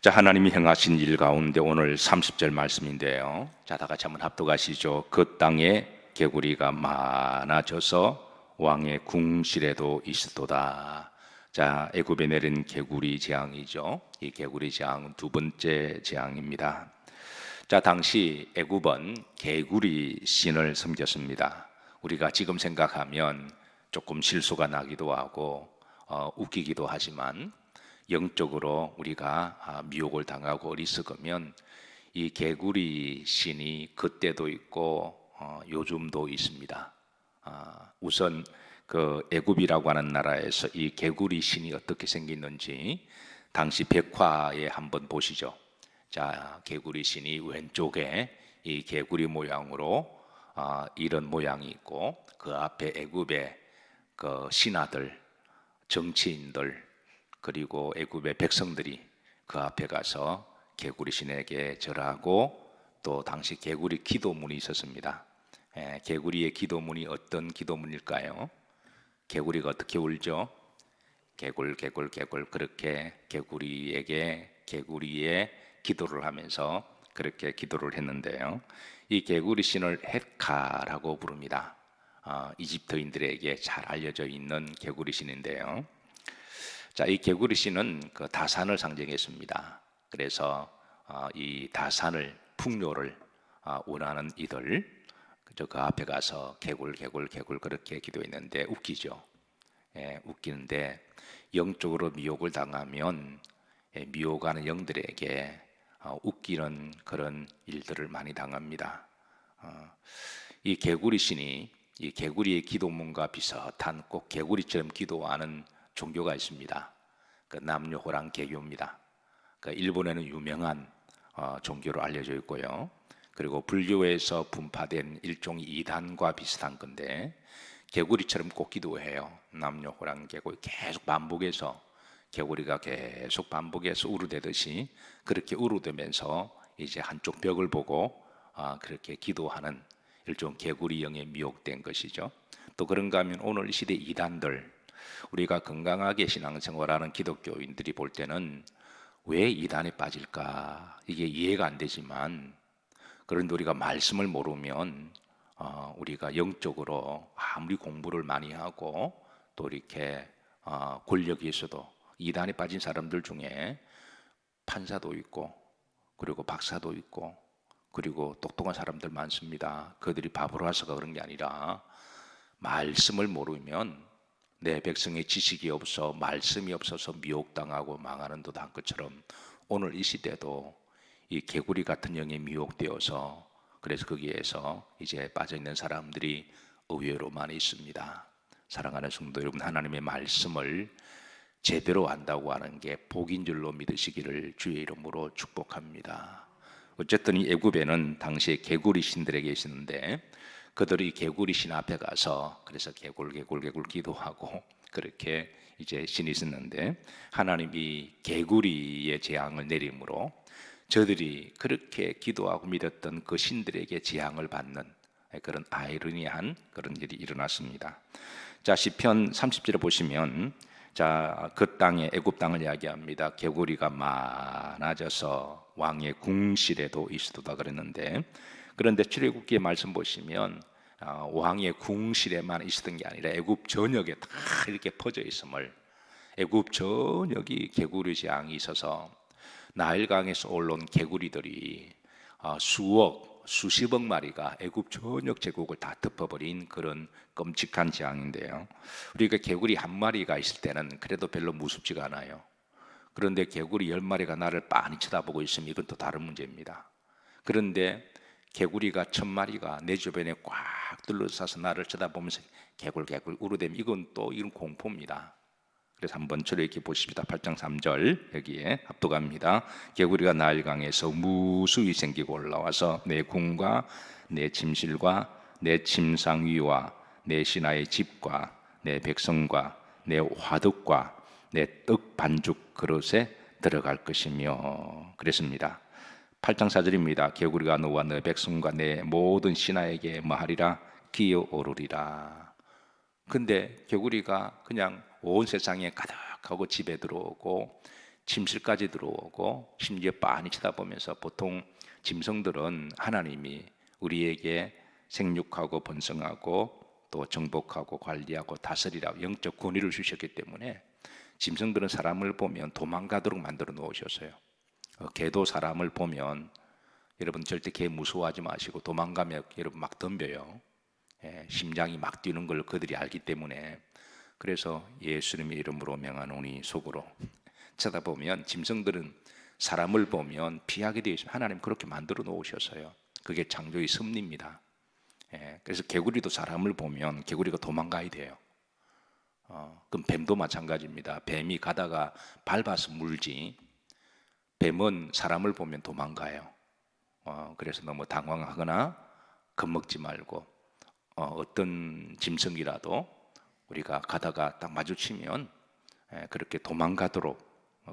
자, 하나님이 행하신 일 가운데 오늘 30절 말씀인데요. 자, 다 같이 한번 합독하시죠. 그 땅에 개구리가 많아져서 왕의 궁실에도 있었도다. 자, 애굽에 내린 개구리 재앙이죠. 이 개구리 재앙은 두 번째 재앙입니다. 자, 당시 애굽은 개구리 신을 섬겼습니다. 우리가 지금 생각하면 조금 실수가 나기도 하고 웃기기도 하지만 영적으로 우리가 미혹을 당하고 어리석으면 이 개구리 신이 그때도 있고 요즘도 있습니다. 우선 그 애굽이라고 하는 나라에서 이 개구리 신이 어떻게 생겼는지 당시 백화에 한번 보시죠. 자, 개구리 신이 왼쪽에 이 개구리 모양으로 이런 모양이 있고 그 앞에 애굽의 그 신하들, 정치인들 그리고 애굽의 백성들이 그 앞에 가서 개구리 신에게 절하고 또 당시 개구리 기도문이 있었습니다. 개구리의 기도문이 어떤 기도문일까요? 개구리가 어떻게 울죠? 개굴 개굴 개굴 그렇게 개구리의 기도를 하면서 그렇게 기도를 했는데요. 이 개구리 신을 헷카라고 부릅니다. 이집트인들에게 잘 알려져 있는 개구리 신인데요. 자, 이 개구리 신은 그 다산을 상징했습니다. 그래서 이 다산을 풍요를 원하는 이들 그 앞에 가서 개굴 그렇게 기도했는데 웃기죠. 웃기는데 영적으로 미혹을 당하면 미혹하는 영들에게 웃기는 그런 일들을 많이 당합니다. 이 개구리 신이 이 개구리의 기도문과 비슷한 꼭 개구리처럼 기도하는 종교가 있습니다. 그 남녀호랑 개교입니다. 그 일본에는 유명한 종교로 알려져 있고요. 그리고 불교에서 분파된 일종의 이단과 비슷한 건데 개구리처럼 꼭 기도해요. 남녀호랑 개고 계속 반복해서 개구리가 계속 반복해서 우르대듯이 그렇게 우르대면서 이제 한쪽 벽을 보고 그렇게 기도하는 일종 개구리 영에 미혹된 것이죠. 또 그런가 하면 오늘 시대 이단들 우리가 건강하게 신앙생활하는 기독교인들이 볼 때는 왜 이단에 빠질까 이게 이해가 안 되지만 그런데 우리가 말씀을 모르면 우리가 영적으로 아무리 공부를 많이 하고 또 이렇게 권력이 있어도 이단에 빠진 사람들 중에 판사도 있고 그리고 박사도 있고 그리고 똑똑한 사람들 많습니다. 그들이 바보로 와서가 그런 게 아니라 말씀을 모르면 내 백성의 지식이 없어 말씀이 없어서 미혹당하고 망하는 듯 한 것처럼 오늘 이 시대도 이 개구리 같은 영에 미혹되어서 그래서 거기에서 이제 빠져있는 사람들이 의외로 많이 있습니다. 사랑하는 성도 여러분, 하나님의 말씀을 제대로 안다고 하는 게 복인 줄로 믿으시기를 주의 이름으로 축복합니다. 어쨌든 이 애굽에는 당시에 개구리 신들에 계시는데 그들이 개구리 신 앞에 가서 그래서 개굴 기도하고 그렇게 이제 신이 있었는데 하나님이 개구리의 재앙을 내림으로 저들이 그렇게 기도하고 믿었던 그 신들에게 재앙을 받는 그런 아이러니한 그런 일이 일어났습니다. 자, 시편 30절에 보시면 자, 그 땅에 애굽 땅을 이야기합니다. 개구리가 많아져서 왕의 궁실에도 있었다 그랬는데 그런데 출애굽기의 말씀 보시면 왕의 궁실에만 있었던 게 아니라 애굽 전역에 다 이렇게 퍼져 있음을 애굽 전역이 개구리 재앙이 있어서 나일강에서 올라온 개구리들이 수십억 마리가 애굽 전역 제국을 다 덮어버린 그런 끔찍한 재앙인데요. 우리가 개구리 한 마리가 있을 때는 그래도 별로 무섭지가 않아요. 그런데 개구리 10마리가 나를 빤히 쳐다보고 있으면 이건 또 다른 문제입니다. 그런데 개구리가 1000마리가 내 주변에 꽉 둘러싸서 나를 쳐다보면서 개굴 우르대면 이건 또 이런 공포입니다. 그래서 한번 이렇게 보십시다. 8장 3절 여기에 합독합니다. 개구리가 나일강에서 무수히 생기고 올라와서 내 궁과 내 침실과 내 침상 위와 내 신하의 집과 내 백성과 내 화덕과 내 떡 반죽 그릇에 들어갈 것이며 그랬습니다. 8장 4절입니다. 개구리가 너와 너 백성과 내 모든 신하에게 뭐하리라? 기어오르리라. 근데 개구리가 그냥 온 세상에 가득하고 집에 들어오고 침실까지 들어오고 심지어 빤히 쳐다보면서 보통 짐승들은 하나님이 우리에게 생육하고 번성하고 또 정복하고 관리하고 다스리라고 영적 권위를 주셨기 때문에 짐승들은 사람을 보면 도망가도록 만들어 놓으셨어요. 개도 사람을 보면 여러분 절대 개 무서워하지 마시고 도망가면 여러분 막 덤벼요. 심장이 막 뛰는 걸 그들이 알기 때문에. 그래서 예수님의 이름으로 명하노니 속으로 쳐다보면 짐승들은 사람을 보면 피하게 되어 있습니다. 하나님 그렇게 만들어 놓으셨어요. 그게 창조의 섭리입니다. 그래서 개구리도 사람을 보면 개구리가 도망가야 돼요. 그럼 뱀도 마찬가지입니다. 뱀이 가다가 밟아서 물지 뱀은 사람을 보면 도망가요. 그래서 너무 당황하거나 겁먹지 말고 어떤 짐승이라도 우리가 가다가 딱 마주치면 그렇게 도망가도록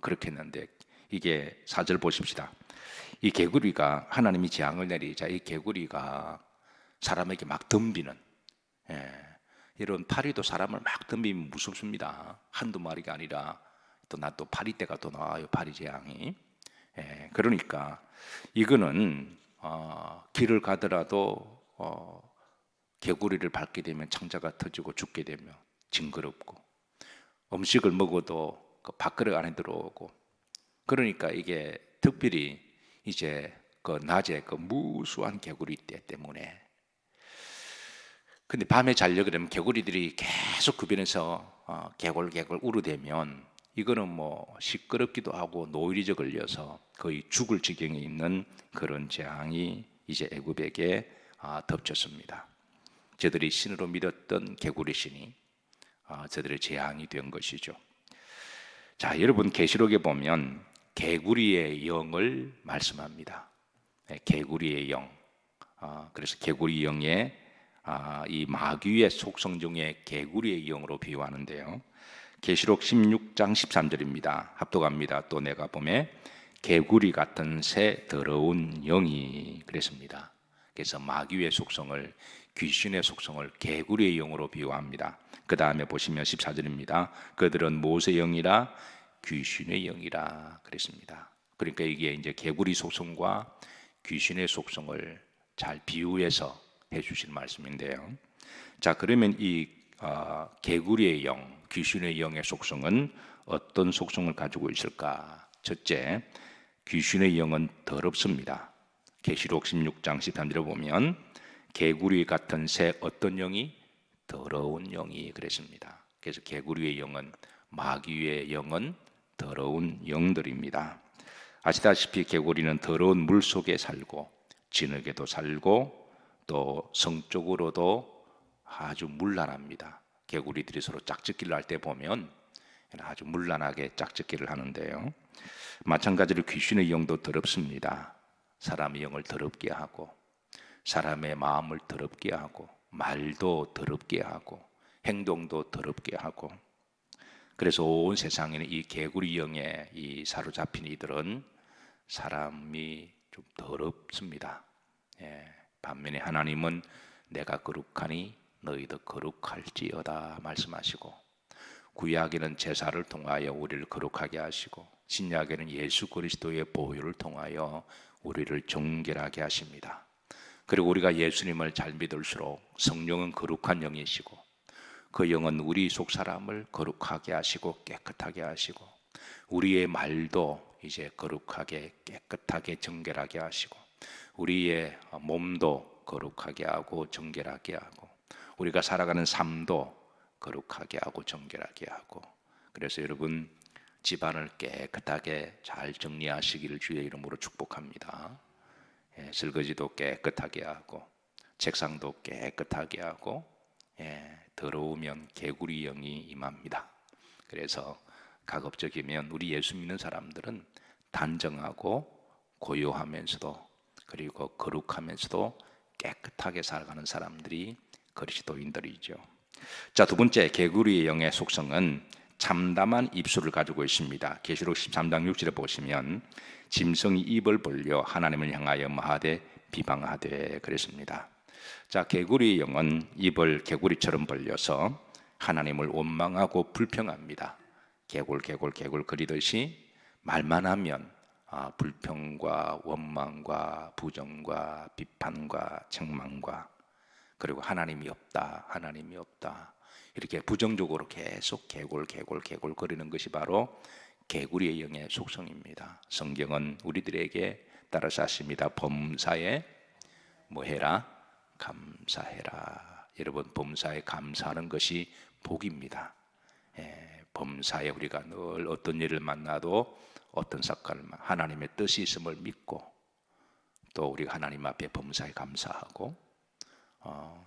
그렇게 했는데 이게 4절 보십시다. 이 개구리가 하나님이 재앙을 내리자 이 개구리가 사람에게 막 덤비는 이런 파리도 사람을 막 덤비면 무섭습니다. 한두 마리가 아니라 또 나 또 파리떼가 또 나와요. 파리 재앙이. 그러니까 이거는 길을 가더라도 개구리를 밟게 되면 창자가 터지고 죽게 되면 징그럽고 음식을 먹어도 그 밥그릇 안에 들어오고 그러니까 이게 특별히 이제 그 낮에 그 무수한 개구리떼 때문에 근데 밤에 자려고 그러면 개구리들이 계속 주변에서 개골개골 울어대면 이거는 뭐 시끄럽기도 하고 노이리져 걸려서 거의 죽을 지경에 있는 그런 재앙이 이제 애굽에게 덮쳤습니다. 저들이 신으로 믿었던 개구리 신이 저들의 재앙이 된 것이죠. 자, 여러분 계시록에 보면 개구리의 영을 말씀합니다. 개구리의 영. 그래서 개구리 영의 이 마귀의 속성 중에 개구리의 영으로 비유하는데요. 계시록 16장 13절입니다. 합독합니다. 또 내가 보매 개구리 같은 새 더러운 영이 그랬습니다. 그래서 마귀의 속성을 귀신의 속성을 개구리의 영으로 비유합니다. 그 다음에 보시면 14절입니다. 그들은 모세의 영이라 귀신의 영이라 그랬습니다. 그러니까 이게 이제 개구리 속성과 귀신의 속성을 잘 비유해서 해주신 말씀인데요. 자, 그러면 이 개구리의 영, 귀신의 영의 속성은 어떤 속성을 가지고 있을까? 첫째, 귀신의 영은 더럽습니다. 계시록 16장 13절에 보면 개구리 같은 새 어떤 영이? 더러운 영이 그랬습니다. 그래서 개구리의 영은 마귀의 영은 더러운 영들입니다. 아시다시피 개구리는 더러운 물 속에 살고 진흙에도 살고 또 성적으로도 아주 문란합니다. 개구리들이 서로 짝짓기를 할 때 보면 아주 문란하게 짝짓기를 하는데요. 마찬가지로 귀신의 영도 더럽습니다. 사람의 영을 더럽게 하고 사람의 마음을 더럽게 하고 말도 더럽게 하고 행동도 더럽게 하고 그래서 온 세상에는 이 개구리 영에 이 사로잡힌 이들은 사람이 좀 더럽습니다. 반면에 하나님은 내가 거룩하니 너희도 거룩할지어다 말씀하시고 구약에는 제사를 통하여 우리를 거룩하게 하시고 신약에는 예수 그리스도의 보혈을 통하여 우리를 정결하게 하십니다. 그리고 우리가 예수님을 잘 믿을수록 성령은 거룩한 영이시고 그 영은 우리 속 사람을 거룩하게 하시고 깨끗하게 하시고 우리의 말도 이제 거룩하게 깨끗하게 정결하게 하시고 우리의 몸도 거룩하게 하고 정결하게 하고 우리가 살아가는 삶도 거룩하게 하고 정결하게 하고 그래서 여러분 집안을 깨끗하게 잘 정리하시기를 주의 이름으로 축복합니다. 설거지도 깨끗하게 하고 책상도 깨끗하게 하고 더러우면 개구리 영이 임합니다. 그래서 가급적이면 우리 예수 믿는 사람들은 단정하고 고요하면서도 그리고 거룩하면서도 깨끗하게 살아가는 사람들이 그리스도인들이죠. 자, 두 번째 개구리의 영의 속성은 참담한 입술을 가지고 있습니다. 계시록 13장 6절에 보시면 짐승이 입을 벌려 하나님을 향하여 마하되 비방하되 그랬습니다. 자, 개구리의 영은 입을 개구리처럼 벌려서 하나님을 원망하고 불평합니다. 개굴 거리듯이 말만 하면 불평과 원망과 부정과 비판과 책망과 그리고 하나님이 없다, 하나님이 없다 이렇게 부정적으로 계속 개골거리는 것이 바로 개구리의 영의 속성입니다. 성경은 우리들에게 따라서 하십니다. 범사에 뭐 해라? 감사해라. 여러분, 범사에 감사하는 것이 복입니다. 범사에 우리가 늘 어떤 일을 만나도 어떤 사건을 하나님의 뜻이 있음을 믿고 또 우리가 하나님 앞에 범사에 감사하고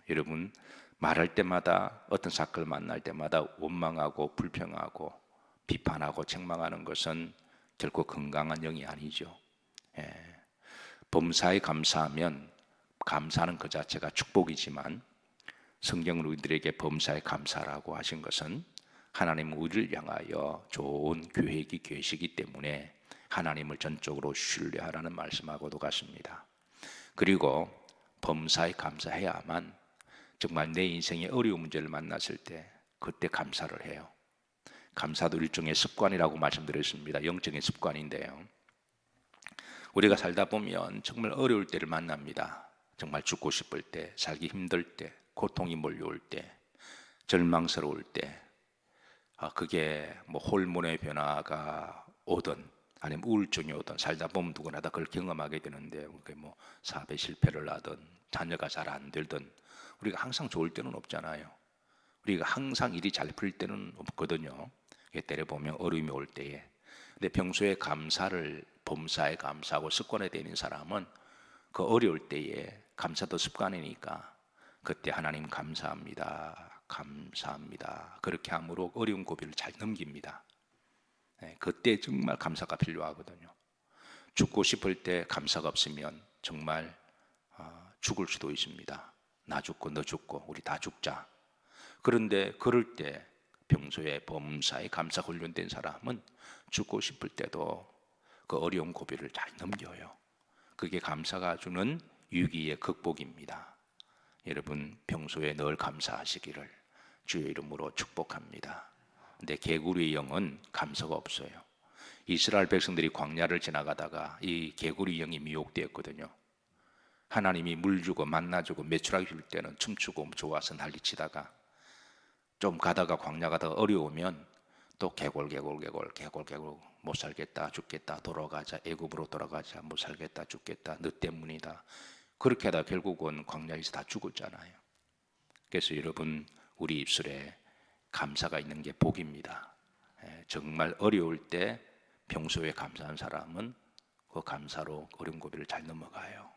여러분 말할 때마다 어떤 사건을 만날 때마다 원망하고 불평하고 비판하고 책망하는 것은 결코 건강한 영이 아니죠. 범사에 감사하면 감사하는 그 자체가 축복이지만 성경은 우리들에게 범사에 감사라고 하신 것은 하나님 우리를 향하여 좋은 계획이 계시기 때문에 하나님을 전적으로 신뢰하라는 말씀하고도 같습니다. 그리고 범사에 감사해야만 정말 내 인생의 어려운 문제를 만났을 때 그때 감사를 해요. 감사도 일종의 습관이라고 말씀드렸습니다. 영적인 습관인데요. 우리가 살다 보면 정말 어려울 때를 만납니다. 정말 죽고 싶을 때, 살기 힘들 때, 고통이 몰려올 때, 절망스러울 때, 그게 뭐 호르몬의 변화가 오든 아니면 우울증이 오든 살다 보면 누구나 다 그걸 경험하게 되는데, 그게 뭐 사업에 실패를 하든 자녀가 잘 안 되든 우리가 항상 좋을 때는 없잖아요. 우리가 항상 일이 잘 풀릴 때는 없거든요. 때려 보면 어려움이 올 때에. 근데 평소에 감사를 범사에 감사하고 습관에 되는 사람은 그 어려울 때에 감사도 습관이니까 그때 하나님 감사합니다, 감사합니다 그렇게 함으로 어려운 고비를 잘 넘깁니다. 그때 정말 감사가 필요하거든요. 죽고 싶을 때 감사가 없으면 정말 죽을 수도 있습니다. 나 죽고 너 죽고 우리 다 죽자. 그런데 그럴 때 평소에 범사에 감사 훈련된 사람은 죽고 싶을 때도 그 어려운 고비를 잘 넘겨요. 그게 감사가 주는 위기의 극복입니다. 여러분 평소에 늘 감사하시기를 주의 이름으로 축복합니다. 근데 개구리의 영은 감사가 없어요. 이스라엘 백성들이 광야를 지나가다가 이 개구리 영이 미혹되었거든요. 하나님이 물 주고 만나 주고 메추라기 줄 때는 춤추고 좋아서 난리치다가 좀 가다가 광야 가다가 어려우면 또 개골 못 살겠다 죽겠다 돌아가자 애굽으로 돌아가자 못 살겠다 죽겠다 너 때문이다 그렇게 하다 결국은 광야에서 다 죽었잖아요. 그래서 여러분 우리 입술에 감사가 있는 게 복입니다. 정말 어려울 때 평소에 감사한 사람은 그 감사로 어려운 고비를 잘 넘어가요.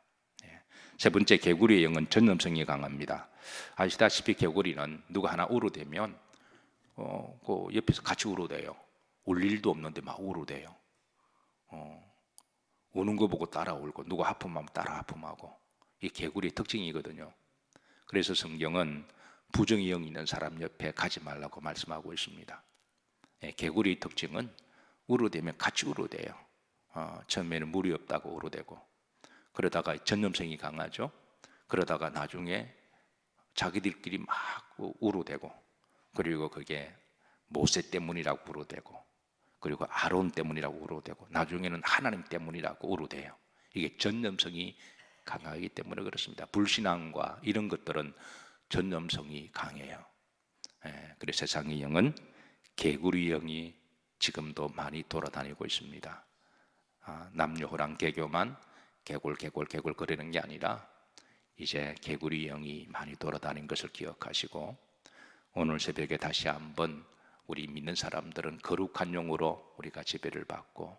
세 번째, 개구리의 영은 전념성이 강합니다. 아시다시피 개구리는 누가 하나 울어대면 그 옆에서 같이 울어대요. 울 일도 없는데 막 울어대요. 우는 거 보고 따라 울고 누가 하품하면 따라 하품하고 이게 개구리의 특징이거든요. 그래서 성경은 부정의 영이 있는 사람 옆에 가지 말라고 말씀하고 있습니다. 개구리의 특징은 울어대면 같이 울어대요. 처음에는 물이 없다고 울어대고 그러다가 전념성이 강하죠. 그러다가 나중에 자기들끼리 막 울어대고 그리고 그게 모세 때문이라고 울어대고 그리고 아론 때문이라고 울어대고 나중에는 하나님 때문이라고 울어대요. 이게 전념성이 강하기 때문에 그렇습니다. 불신앙과 이런 것들은 전념성이 강해요. 그래서 세상의 영은 개구리 영이 지금도 많이 돌아다니고 있습니다. 남녀호랑 개교만 개골 거리는 게 아니라 이제 개구리 영이 많이 돌아다닌 것을 기억하시고 오늘 새벽에 다시 한번 우리 믿는 사람들은 거룩한 영으로 우리가 지배를 받고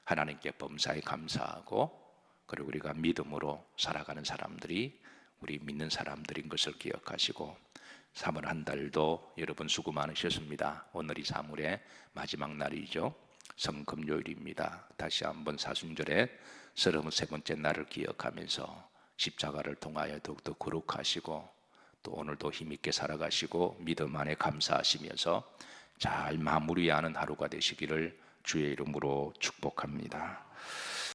하나님께 범사에 감사하고 그리고 우리가 믿음으로 살아가는 사람들이 우리 믿는 사람들인 것을 기억하시고 3월 한 달도 여러분 수고 많으셨습니다. 오늘이 3월의 마지막 날이죠. 성금요일입니다. 다시 한번 사순절에 33번째 날을 기억하면서 십자가를 통하여 더욱더 거룩하시고 또 오늘도 힘있게 살아가시고 믿음 안에 감사하시면서 잘 마무리하는 하루가 되시기를 주의 이름으로 축복합니다.